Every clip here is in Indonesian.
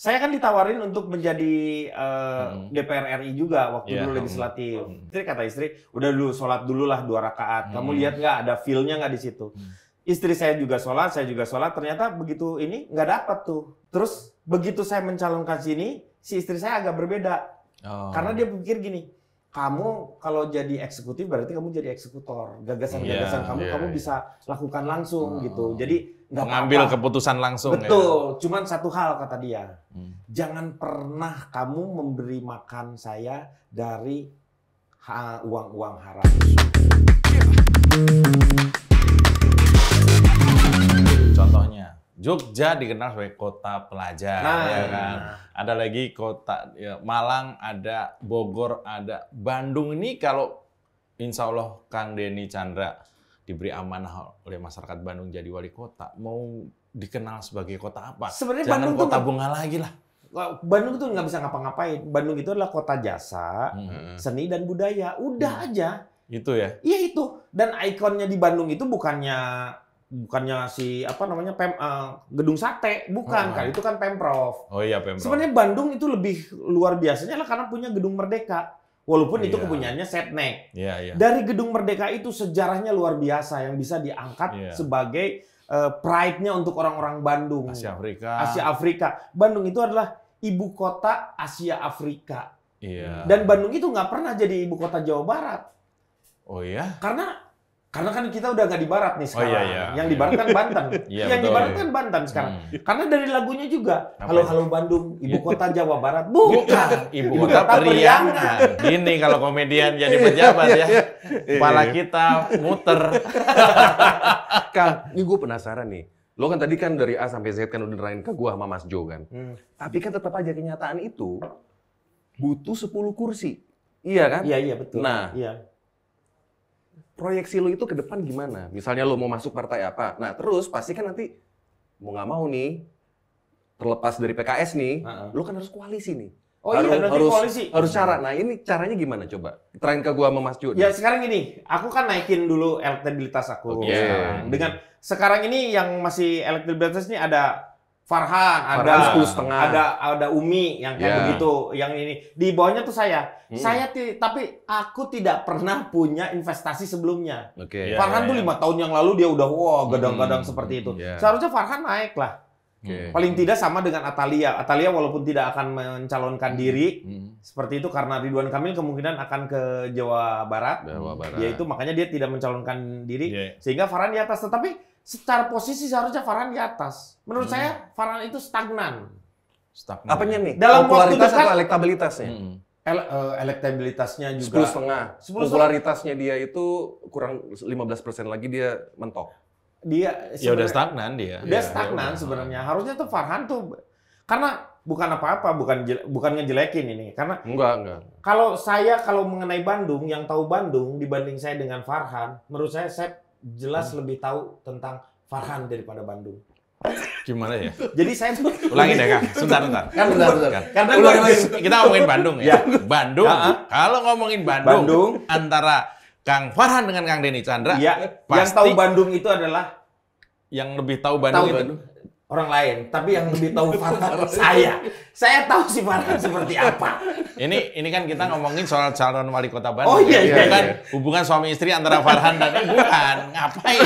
Saya kan ditawarin untuk menjadi DPR RI juga waktu dulu legislatif. Istri kata istri, udah dulu sholat dulu lah 2 rakaat. Kamu lihat nggak ada feel-nya nggak di situ? Istri saya juga sholat, saya juga sholat. Ternyata begitu ini nggak dapat tuh. Terus begitu saya mencalonkan sini, si istri saya agak berbeda. Karena dia pikir gini, kamu kalau jadi eksekutif berarti kamu jadi eksekutor. Gagasan-gagasan kamu bisa lakukan langsung gitu. Jadi nggak mengambil keputusan langsung. Betul. Cuman satu hal kata dia, jangan pernah kamu memberi makan saya dari uang-uang haram. Contohnya, Jogja dikenal sebagai kota pelajar, ya kan? Ada lagi kota Malang, ada Bogor, ada Bandung. Ini kalau insya Allah Kang Denny Chandra diberi amanah oleh masyarakat Bandung jadi wali kota, mau dikenal sebagai kota apa? Sebenarnya jangan Bandung kota bunga lagi lah. Bandung itu nggak bisa ngapa-ngapain. Bandung itu adalah kota jasa, seni dan budaya. Udah aja. Itu ya? Iya itu. Dan ikonnya di Bandung itu bukannya si gedung sate, bukan kan? Itu kan Pemprov. Oh iya Pemprov. Sebenarnya Bandung itu lebih luar biasanya lah karena punya gedung Merdeka. Walaupun itu kepunyaannya Setnek. Dari gedung Merdeka itu sejarahnya luar biasa yang bisa diangkat sebagai pride-nya untuk orang-orang Bandung. Asia Afrika. Bandung itu adalah ibu kota Asia Afrika. Iya. Dan Bandung itu nggak pernah jadi ibu kota Jawa Barat. Oh iya? Karena kan kita udah nggak di Barat nih sekarang. Yang di Barat kan Banten. Yang di Barat kan Banten sekarang. Karena dari lagunya juga, halo Bandung, ibu kota Jawa Barat. Bukan. Ibu kota Periangan. Gini kalau komedian jadi pejabat ya. Kepala kita muter. Kang, ini gue penasaran nih. Lo kan tadi kan dari A sampai Z kan udah nerain ke gua sama Mas Jo kan. Tapi kan tetap aja kenyataan itu butuh 10 kursi. Iya kan? Iya betul. Nah, proyeksi lo itu ke depan gimana? Misalnya lo mau masuk partai apa? Nah, terus pasti kan nanti mau nggak mau nih, terlepas dari PKS nih, lo kan harus koalisi nih. Oh nanti koalisi. Harus cara. Nah, ini caranya gimana coba? Terain ke gua sama Mas Jo. Ya sekarang gini, aku kan naikin dulu elektabilitas aku. Sekarang ini yang masih elektabilitas ini ada Farhan, ada 10,5. ada Umi yang kayak begitu, yang ini di bawahnya tuh saya. Tapi aku tidak pernah punya investasi sebelumnya. Farhan tuh 5 tahun yang lalu dia udah gadang-gadang seperti itu. Seharusnya Farhan naik lah. Paling tidak sama dengan Atalia. Atalia walaupun tidak akan mencalonkan diri seperti itu karena Ridwan Kamil kemungkinan akan ke Jawa Barat. Yaitu makanya dia tidak mencalonkan diri sehingga Farhan di atas. Tetapi secara posisi seharusnya Farhan di atas. Menurut saya Farhan itu stagnan. Apanya nih? Dalam popularitas waktu dekat, atau elektabilitasnya? Elektabilitasnya juga 10,5. Popularitasnya dia itu kurang 15% lagi dia mentok. Dia udah stagnan dia. Dia stagnan sebenarnya. Harusnya tuh Farhan tuh karena bukan apa-apa, bukan ngejelekin ini. Karena enggak. Kalau mengenai Bandung, yang tahu Bandung dibanding saya dengan Farhan, menurut saya jelas lebih tahu tentang Farhan daripada Bandung. Gimana ya? Jadi saya tuh ulangin deh Kang, sebentar. Bentar. Karena kita ngomongin Bandung ya. Bandung. Kalau ngomongin Bandung antara Kang Farhan dengan Kang Denny Chandra, yang tahu Bandung itu adalah yang lebih tahu Bandung itu orang lain, tapi yang lebih tahu Farhan saya. Saya tahu si Farhan seperti apa. Ini kan kita ngomongin soal calon wali kota Bandung. Bukan hubungan suami istri antara Farhan dan bukan. Ngapain?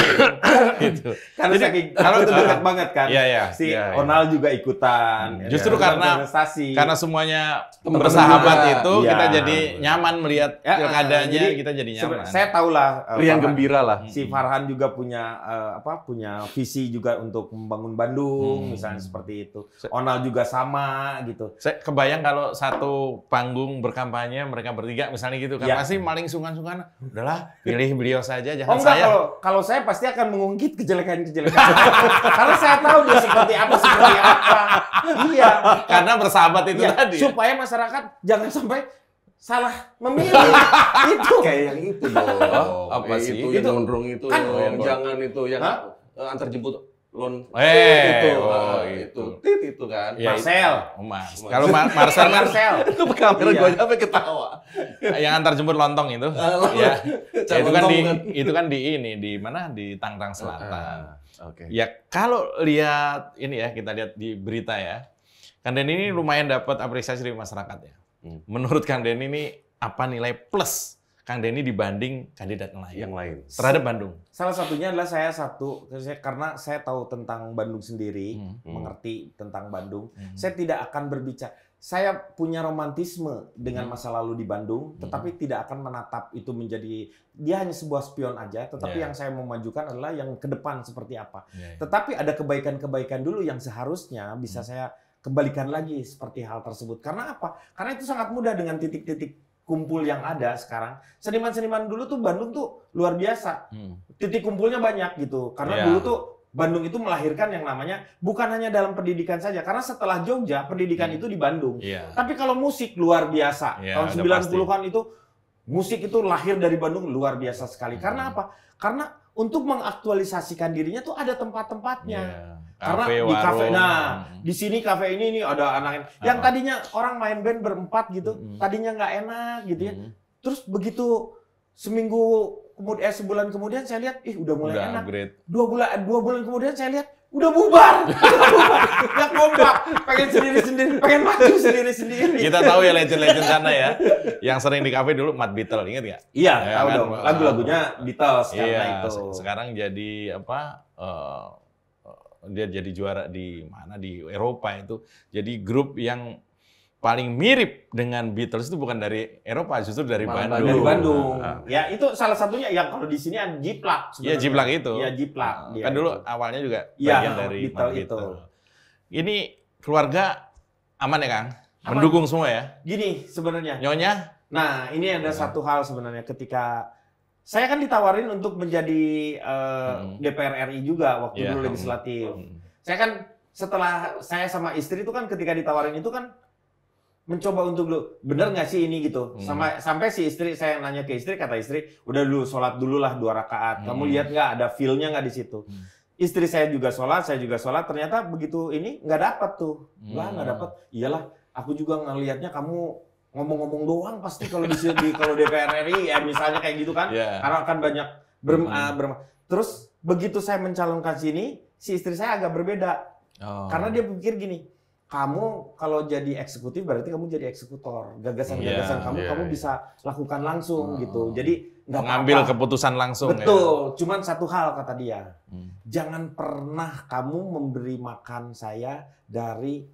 Gitu. Karena kalau itu dekat banget kan. Si Onal juga ikutan. Justru karena semuanya bersahabat itu kita jadi nyaman melihat pilkadanya, kita jadi nyaman. Saya tahu lah. Riang gembira lah. Si Farhan juga punya visi juga untuk membangun Bandung. Misalnya seperti itu. Onal juga sama gitu. Saya kebayang kalau satu panggung berkampanye mereka bertiga misalnya gitu kan pasti maling sungkan-sungkan. Udahlah, pilih beliau saja jangan saya. Kalau saya pasti akan mengungkit kejelekan-kejelekan. Karena saya tahu dia seperti apa. Iya, karena bersahabat itu tadi. Supaya masyarakat jangan sampai salah memilih. Itu kayak yang itu dong. Apa sih? Itu yang gondrong itu, kan, yang jangan itu, yang antar jemput. Itu kan. Marcel. Kalau Marcel itu kamera gua aja sampai ketawa. Yang antar jemput lontong itu. Itu kan di mana di Tangerang Selatan. Ya kalau lihat ini ya, kita lihat di berita ya. Kang Denny ini lumayan dapat apresiasi dari masyarakat ya. Menurut Kang Denny ini apa nilai plus Kang Denny dibanding kandidat yang lain terhadap Bandung? Salah satunya adalah karena saya tahu tentang Bandung sendiri, mengerti tentang Bandung. Saya tidak akan berbicara. Saya punya romantisme dengan masa lalu di Bandung, tetapi tidak akan menatap itu menjadi dia hanya sebuah spion aja. Tetapi yang saya mau majukan adalah yang ke depan seperti apa. Tetapi ada kebaikan-kebaikan dulu yang seharusnya bisa saya kembalikan lagi seperti hal tersebut. Karena apa? Karena itu sangat mudah dengan titik-titik kumpul yang ada sekarang. Seniman-seniman dulu tuh Bandung tuh luar biasa. Titik kumpulnya banyak gitu. Karena dulu tuh Bandung itu melahirkan yang namanya bukan hanya dalam pendidikan saja. Karena setelah Jogja, pendidikan itu di Bandung. Tapi kalau musik luar biasa. Tahun 90-an itu musik itu lahir dari Bandung luar biasa sekali. Karena apa? Karena untuk mengaktualisasikan dirinya tuh ada tempat-tempatnya. Karena di kafe, di sini kafe ini ada anak yang tadinya orang main band berempat gitu, tadinya nggak enak gitu ya. Terus begitu sebulan kemudian saya lihat, udah mulai enak. Upgrade. Dua bulan kemudian saya lihat udah bubar. Nggak kompak, pengen sendiri-sendiri, pengen maju sendiri-sendiri. Kita tahu ya legend-legend sana ya, yang sering di kafe dulu Mad Beatles, ingat nggak? Iya, tahu dong. Lagu-lagunya Beatles karena itu. Sekarang jadi dia jadi juara di mana di Eropa itu. Jadi grup yang paling mirip dengan Beatles itu bukan dari Eropa, justru dari Bandung. Dari Bandung. Ya itu salah satunya yang kalau di sini ada Jiplak. Iya Jiplak itu. Iya Jiplak. Kan dulu awalnya juga bagian dari Beatles itu. Ini keluarga aman ya Kang? Mendukung semua ya? Gini sebenarnya. Nyonya? Nah ini ada satu hal sebenarnya ketika saya kan ditawarin untuk menjadi DPR RI juga waktu dulu legislatif. Saya kan setelah saya sama istri itu kan ketika ditawarin itu kan mencoba untuk dulu bener nggak sih ini gitu. Sampai si istri saya nanya ke istri, kata istri udah dulu sholat dulu lah 2 rakaat. Kamu lihat nggak ada feel-nya nggak di situ. Istri saya juga sholat, saya juga sholat. Ternyata begitu ini nggak dapat tuh. Nggak dapat. Iyalah, aku juga ngelihatnya kamu ngomong-ngomong doang pasti kalau kalau DPR RI ya misalnya kayak gitu kan. Karena akan banyak Terus begitu saya mencalonkan sini, si istri saya agak berbeda. Karena dia pikir gini, kamu kalau jadi eksekutif berarti kamu jadi eksekutor. Gagasan-gagasan kamu bisa lakukan langsung gitu. Jadi nggak mengambil keputusan langsung. Betul. Cuman satu hal kata dia, jangan pernah kamu memberi makan saya dari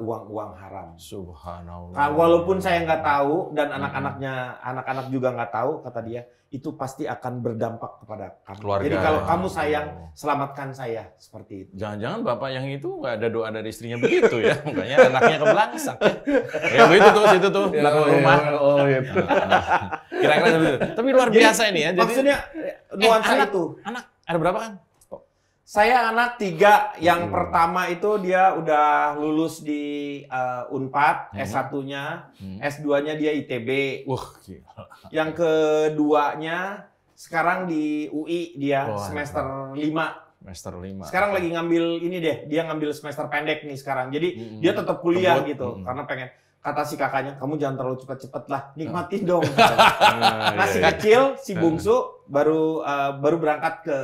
uang haram. Subhanallah. Walaupun saya nggak tahu dan anak-anak juga nggak tahu, kata dia, itu pasti akan berdampak kepada kamu. Keluarga. Jadi kalau kamu sayang, selamatkan saya seperti itu. Jangan-jangan bapak yang itu nggak ada doa dari istrinya begitu ya? Makanya anaknya kebelangsang. Ya begitu tuh, situ tuh belakang rumah. Kira-kira begitu. Tapi luar biasa ini ya. Jadi, maksudnya nuansa itu. Anak ada berapa kan? Saya anak 3, yang pertama itu dia udah lulus di Unpad, S1-nya, S2-nya dia ITB. Yang keduanya sekarang di UI dia semester 5. Semester 5. Sekarang lagi ngambil ini deh, dia ngambil semester pendek nih sekarang. Jadi dia tetap kuliah gitu, karena pengen. Kata si kakaknya, kamu jangan terlalu cepet-cepet lah, nikmatin dong. Nah si kecil, si bungsu baru berangkat ke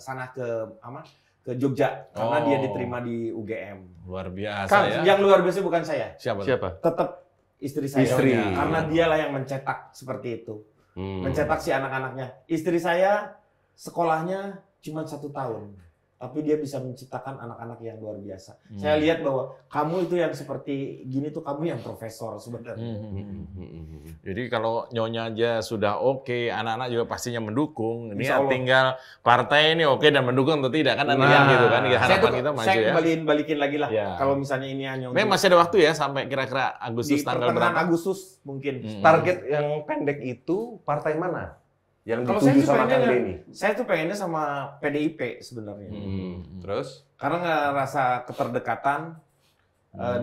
sana ke Jogja karena dia diterima di UGM. Luar biasa ya. Yang luar biasa bukan saya. Siapa? Tetap istri saya. Karena dialah yang mencetak seperti itu, mencetak si anak-anaknya. Istri saya sekolahnya cuma 1 tahun. Tapi dia bisa menciptakan anak-anak yang luar biasa. Saya lihat bahwa kamu itu yang seperti gini tuh kamu yang profesor sebenarnya. Jadi kalau nyonya aja sudah oke, anak-anak juga pastinya mendukung. Ini tinggal partai ini oke dan mendukung atau tidak kan ada yang gitu kan. Harapan kita maju ya. Saya balikin lagi lah. Kalau misalnya ini hanya untuk masih ada waktu ya sampai kira-kira Agustus tanggal berapa? Agustus mungkin. Target yang pendek itu partai mana? Yang dituju sama Kang Denny? Saya tuh pengennya sama PDIP sebenarnya. Terus? Karena ngerasa keterdekatan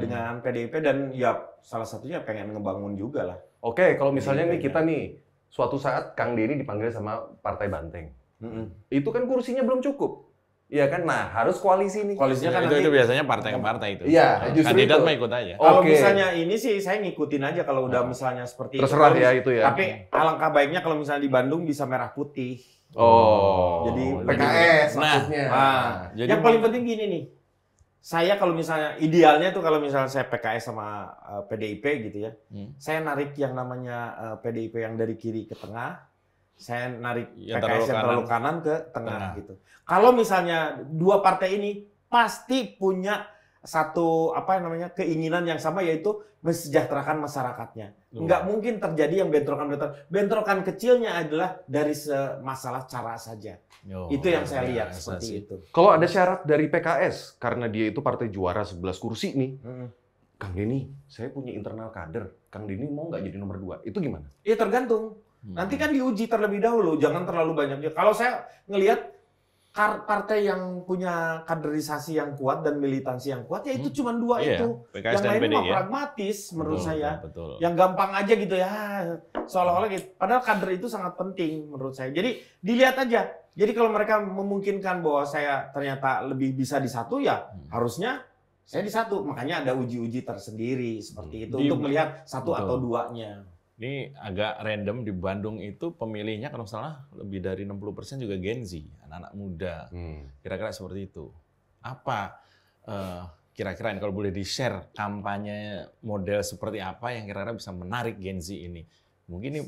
dengan PDIP dan ya salah satunya pengen ngebangun juga lah. Oke, kalau misalnya nih kita nih suatu saat Kang Denny dipanggil sama Partai Banteng. Itu kan kursinya belum cukup. Iya kan? Nah, harus koalisi nih. Koalisinya kan itu biasanya partai ke partai itu. Iya, justru kandidat itu. mah ikut aja. Kalau misalnya ini sih saya ngikutin aja kalau udah misalnya seperti terserah itu. Ya itu ya. Tapi alangkah baiknya kalau misalnya di Bandung bisa merah putih. Oh. Jadi PKS maksudnya. Nah, yang paling penting gini nih. saya kalau misalnya idealnya tuh kalau misalnya saya PKS sama PDIP gitu ya, saya narik yang namanya PDIP yang dari kiri ke tengah, saya narik PKS yang terlalu kanan ke tengah gitu. Kalau misalnya dua partai ini pasti punya satu keinginan yang sama, yaitu mensejahterakan masyarakatnya. Nggak mungkin terjadi yang bentrokan kecilnya adalah dari masalah cara saja. Itu yang saya lihat seperti itu. Kalau ada syarat dari PKS karena dia itu partai juara 11 kursi nih, Kang Denny, saya punya internal kader, Kang Denny mau nggak jadi nomor 2? Itu gimana? Iya tergantung. Nanti kan diuji terlebih dahulu, jangan terlalu banyak. Kalau saya ngelihat partai yang punya kaderisasi yang kuat dan militansi yang kuat, ya itu cuma 2 itu. PKS yang lainnya mah pragmatis menurut saya. Betul. Yang gampang aja gitu ya, seolah-olah gitu. Padahal kader itu sangat penting menurut saya. Jadi dilihat aja. Jadi kalau mereka memungkinkan bahwa saya ternyata lebih bisa di satu, ya harusnya saya di satu. Makanya ada uji-uji tersendiri seperti itu untuk melihat satu atau 2-nya. Ini agak random, di Bandung itu pemilihnya kalau salah lebih dari 60% juga Gen Z, anak-anak muda. Kira-kira seperti itu. Apa kira-kira kalau boleh di-share kampanye model seperti apa yang kira-kira bisa menarik Gen Z ini? Mungkin ini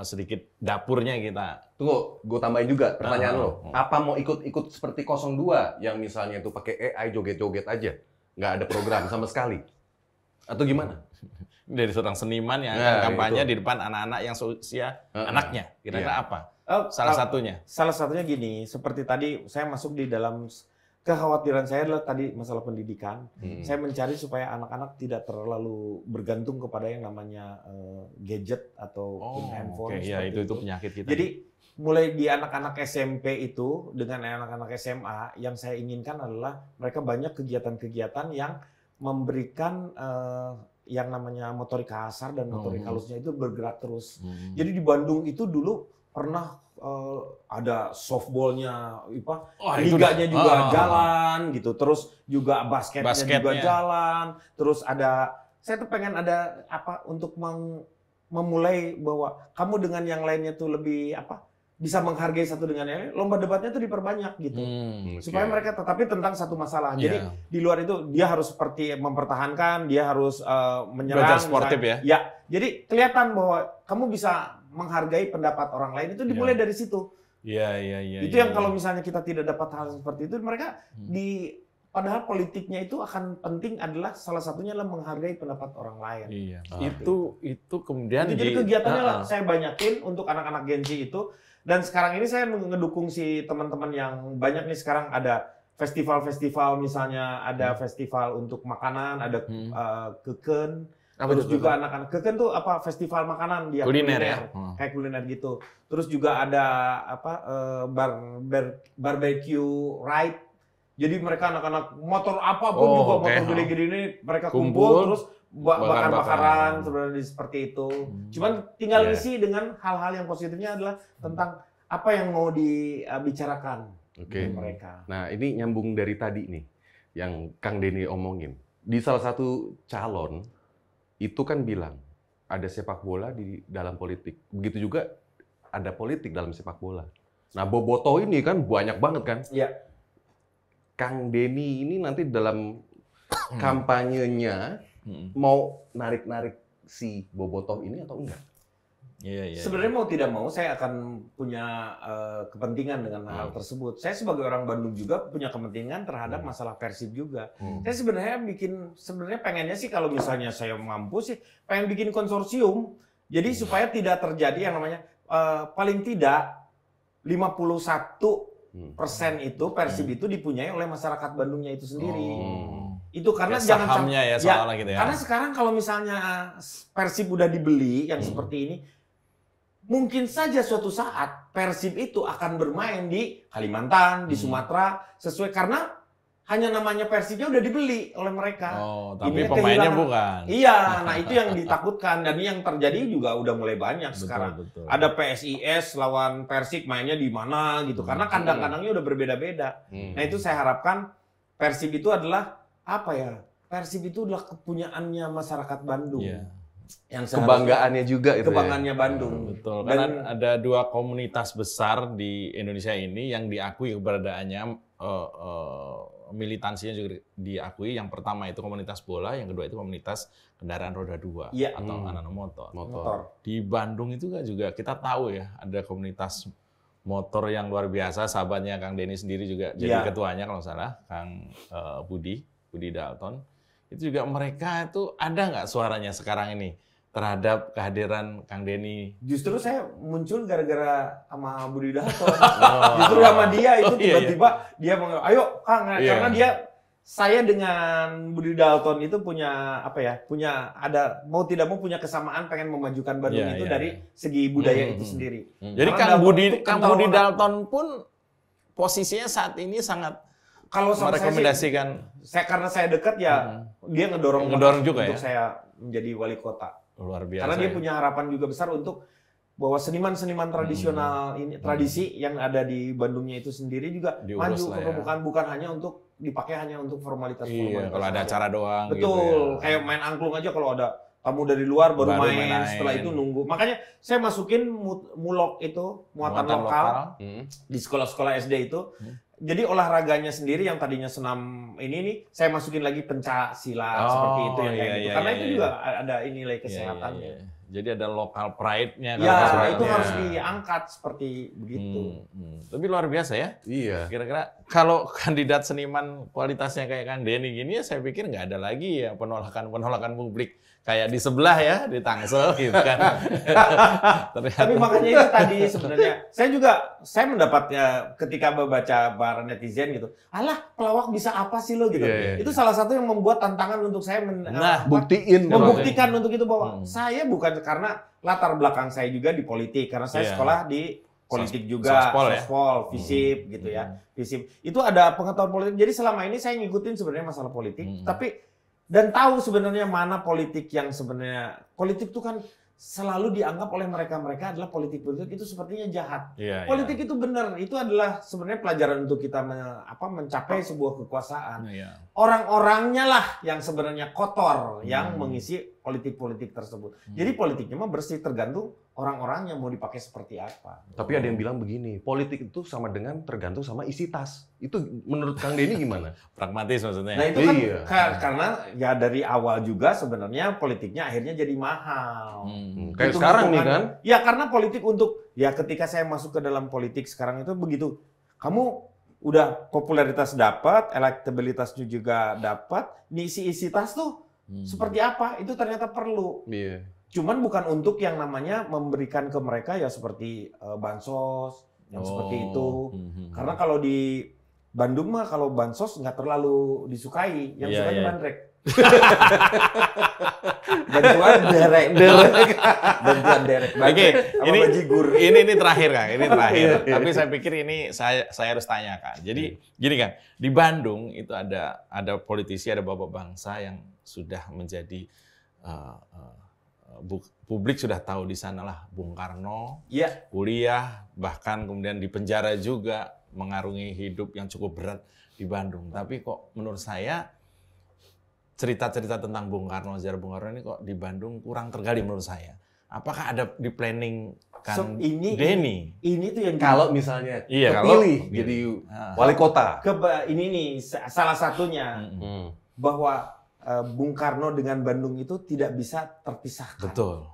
sedikit dapurnya kita. Tunggu, gue tambahin juga pertanyaan lo. Apa mau ikut seperti 02 yang misalnya itu pakai AI joget-joget aja? Nggak ada program sama sekali? Atau gimana? Dari seorang seniman yang akan kampanye di depan anak-anak yang seusia anaknya. Kira-kira apa? Salah satunya? Salah satunya gini, seperti tadi saya masuk di dalam kekhawatiran saya adalah tadi masalah pendidikan. Saya mencari supaya anak-anak tidak terlalu bergantung kepada yang namanya gadget atau handphone. Ya, itu penyakit kita. Jadi mulai di anak-anak SMP itu dengan anak-anak SMA, yang saya inginkan adalah mereka banyak kegiatan-kegiatan yang memberikan yang namanya motorik kasar dan motorik halusnya itu bergerak terus. Jadi di Bandung itu dulu pernah ada softballnya, liganya juga jalan gitu. Terus juga basketnya juga jalan. Terus saya tuh pengen ada untuk memulai bahwa kamu dengan yang lainnya tuh lebih bisa menghargai satu dengan yang lain, lomba debatnya tuh diperbanyak gitu. Supaya mereka tetapi tentang satu masalah. Jadi di luar itu dia harus seperti mempertahankan, dia harus menyerang. Belajar sportif ya? Ya, jadi kelihatan bahwa kamu bisa menghargai pendapat orang lain, itu dimulai dari situ. Iya. Itu yang kalau misalnya kita tidak dapat hal seperti itu, mereka padahal politiknya itu akan penting adalah salah satunya adalah menghargai pendapat orang lain. Iya. Itu kemudian jadi kegiatannya lah saya banyakin untuk anak-anak Gen Z itu. Dan sekarang ini saya ngedukung si teman-teman yang banyak nih, sekarang ada festival-festival, misalnya ada festival untuk makanan, ada keken, terus juga anak-anak keken tuh festival makanan dia kuliner ya, kayak kuliner gitu. Terus juga ada barbecue ride. Jadi mereka anak-anak motor apapun juga motor gede-gede ini mereka kumpul terus bakar-bakaran seperti itu. Cuman tinggal isi dengan hal-hal yang positifnya adalah tentang apa yang mau dibicarakan mereka. Nah, ini nyambung dari tadi nih yang Kang Denny omongin. Di salah satu calon itu kan bilang ada sepak bola di dalam politik. Begitu juga ada politik dalam sepak bola. Nah, bobotoh ini kan banyak banget kan? Iya. Kang Denny ini nanti dalam kampanyenya mau narik-narik si bobotoh ini atau enggak? Iya. Sebenarnya mau tidak mau saya akan punya kepentingan dengan hal tersebut. Saya sebagai orang Bandung juga punya kepentingan terhadap masalah Persib juga. Saya sebenarnya pengennya sih kalau misalnya saya mampu sih pengen bikin konsorsium. Jadi supaya tidak terjadi yang namanya paling tidak 51% itu Persib itu dipunyai oleh masyarakat Bandungnya itu sendiri. Itu karena jangan sahamnya ya soalnya gitu ya. Karena sekarang kalau misalnya Persib udah dibeli yang seperti ini, mungkin saja suatu saat Persib itu akan bermain di Kalimantan, di Sumatera sesuai karena hanya namanya Persibnya udah dibeli oleh mereka. Tapi pemainnya bukan. Iya, nah itu yang ditakutkan dan yang terjadi juga udah mulai banyak sekarang. Betul. Ada PSIS lawan Persib mainnya di mana gitu karena kandang-kandangnya udah berbeda-beda. Nah itu saya harapkan Persib itu adalah Persib itu adalah kepunyaannya masyarakat Bandung. Yang kebanggaannya juga itu. Kebanggaannya Bandung. Betul. Karena ada 2 komunitas besar di Indonesia ini yang diakui keberadaannya militansinya juga diakui. Yang pertama itu komunitas bola, yang kedua itu komunitas kendaraan roda 2 atau anak-anak motor. Di Bandung itu juga kita tahu ya, ada komunitas motor yang luar biasa. Sahabatnya Kang Denny sendiri juga jadi ketuanya kalau salah, Kang Budi Dalton. Itu juga mereka itu ada nggak suaranya sekarang ini terhadap kehadiran Kang Denny? Justru saya muncul gara-gara sama Budi Dalton. Justru sama dia itu tiba-tiba dia mau, ayo Kang, karena saya dengan Budi Dalton itu punya ada mau tidak mau punya kesamaan pengen memajukan Bandung dari segi budaya itu sendiri. Jadi Kang Budi Dalton pun posisinya saat ini sangat kalau merekomendasikan. Karena saya dekat dia ngedorong juga untuk saya menjadi wali kota. Luar biasa. Karena dia punya harapan juga besar untuk bahwa seniman-seniman tradisional ini tradisi yang ada di Bandungnya itu sendiri juga maju, bukan hanya untuk dipakai hanya untuk formalitas. Kalau ada acara doang. Betul, gitu kayak main angklung aja kalau ada tamu dari luar baru main, setelah itu nunggu. Makanya saya masukin mulok itu, muatan lokal di sekolah-sekolah SD itu. Jadi olahraganya sendiri yang tadinya senam ini nih, saya masukin lagi pencak silat seperti itu yang kayak gitu. Karena itu juga ada nilai kesehatannya. Jadi ada local pride-nya. Ya, itu harus diangkat seperti begitu. Tapi luar biasa ya. Iya. Kira-kira kalau kandidat seniman kualitasnya kayak Kang Denny gini ya, saya pikir nggak ada lagi ya penolakan publik. Kayak di sebelah ya, di Tangsel gitu kan. Tapi makanya itu tadi sebenarnya, saya mendapatnya ketika membaca para netizen gitu, alah pelawak bisa apa sih lo gitu. Itu salah satu yang membuat tantangan untuk saya membuktikan untuk itu bahwa saya bukan karena latar belakang saya juga di politik, karena saya sekolah di politik juga, sospol, FISIP gitu ya. FISIP. Itu ada pengetahuan politik. Jadi selama ini saya ngikutin sebenarnya masalah politik, dan tahu sebenarnya mana politik yang sebenarnya politik itu kan selalu dianggap oleh mereka adalah politik itu sepertinya jahat. Politik itu benar, itu adalah sebenarnya pelajaran untuk kita mencapai sebuah kekuasaan. Orang-orangnya lah yang sebenarnya kotor yang mengisi politik-politik tersebut. Jadi politiknya mah bersih, tergantung orang-orang yang mau dipakai seperti apa. Tapi ada yang bilang begini, politik itu sama dengan tergantung sama isi tas. Itu menurut Kang Denny gimana? Pragmatis maksudnya. Nah itu kan karena ya dari awal juga sebenarnya politiknya akhirnya jadi mahal. Kayak sekarang nih kan? Ya karena politik ketika saya masuk ke dalam politik sekarang itu begitu. Kamu udah popularitas dapat, elektabilitasnya juga dapat, isi tas tuh seperti apa? Itu ternyata perlu. Cuman bukan untuk yang namanya memberikan ke mereka ya seperti bansos yang seperti itu. Karena kalau di Bandung mah kalau bansos nggak terlalu disukai, yang suka bandrek. Bantuan derek. Oke, ini terakhir Kang, ini terakhir. Tapi saya pikir ini saya harus tanyakan. Jadi gini Kang, di Bandung itu ada politisi, ada bapak bangsa yang sudah menjadi publik sudah tahu di sanalah Bung Karno, kuliah, bahkan kemudian di penjara juga, mengarungi hidup yang cukup berat di Bandung. Tapi kok menurut saya cerita-cerita tentang Bung Karno, sejarah Bung Karno ini kok di Bandung kurang tergali menurut saya. Apakah ada di planning Kang Denny? Ini tuh yang kalau misalnya kepilih jadi wali kota. Ini nih salah satunya bahwa Bung Karno dengan Bandung itu tidak bisa terpisahkan. Betul.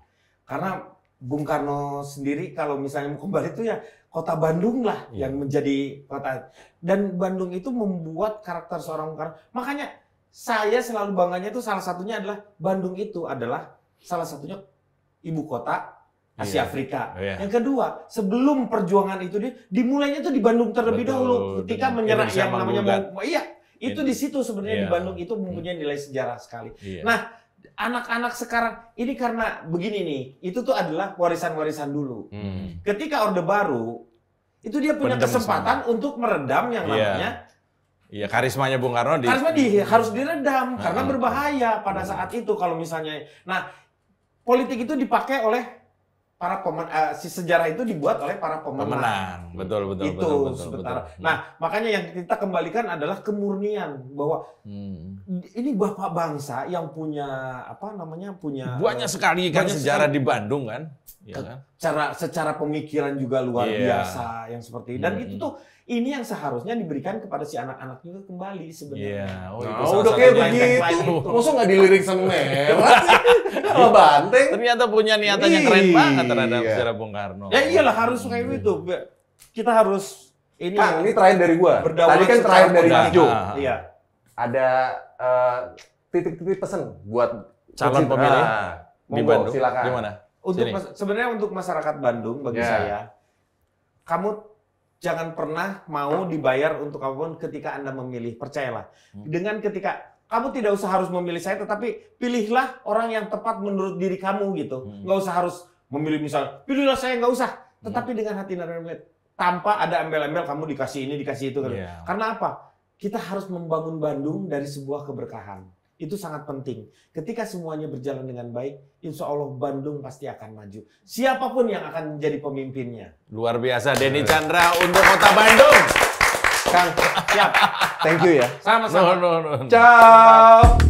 Karena Bung Karno sendiri kalau misalnya mau kembali itu ya kota Bandung lah yang menjadi kota. Dan Bandung itu membuat karakter seorang Bung Karno. Makanya saya selalu bangganya itu salah satunya adalah Bandung itu adalah salah satunya ibu kota Asia Afrika. Yang kedua, sebelum perjuangan itu dimulainya itu di Bandung terlebih dahulu ketika menyerah yang namanya itu di situ sebenarnya di Bandung itu mempunyai nilai sejarah sekali. Nah, anak-anak sekarang ini karena begini nih, itu tuh adalah warisan-warisan dulu. Ketika Orde Baru itu dia punya kesempatan untuk meredam yang namanya karismanya Bung Karno harus diredam karena berbahaya pada saat itu kalau misalnya. Nah, politik itu dipakai oleh para sejarah itu dibuat oleh para pemenang. Betul. Nah, makanya yang kita kembalikan adalah kemurnian bahwa ini bapak bangsa yang punya punya banyak sekali kan sejarah di Bandung kan. secara pemikiran juga luar biasa yang seperti itu. Dan itu tuh ini yang seharusnya diberikan kepada si anak-anak juga kembali sebenarnya. Udah kayak begitu. Masa nggak dilirik sama merah sih? Sama banteng. Ternyata punya niatan yang keren banget terhadap sejarah Bung Karno. Ya iyalah harus kayak gitu. Kita harus ini. Kang, ini terakhir dari gua. Tadi kan terakhir dari Mas Jo. Iya. Ada titik-titik pesan buat calon pemilih di Bandung. Silakan. Gimana? Sebenarnya untuk masyarakat Bandung bagi saya, kamu jangan pernah mau dibayar untuk apapun ketika Anda memilih. Percayalah. Dengan ketika kamu tidak usah harus memilih saya, tetapi pilihlah orang yang tepat menurut diri kamu gitu. Nggak usah harus memilih misalnya, pilihlah saya, nggak usah. Tetapi dengan hati nurani, tanpa ada embel-embel kamu dikasih ini, dikasih itu. Karena apa? Kita harus membangun Bandung dari sebuah keberkahan. Itu sangat penting. Ketika semuanya berjalan dengan baik, insya Allah Bandung pasti akan maju. Siapapun yang akan menjadi pemimpinnya. Luar biasa, Denny Chandra untuk Kota Bandung. Kang, siap. Thank you ya. Sama-sama. No. Ciao.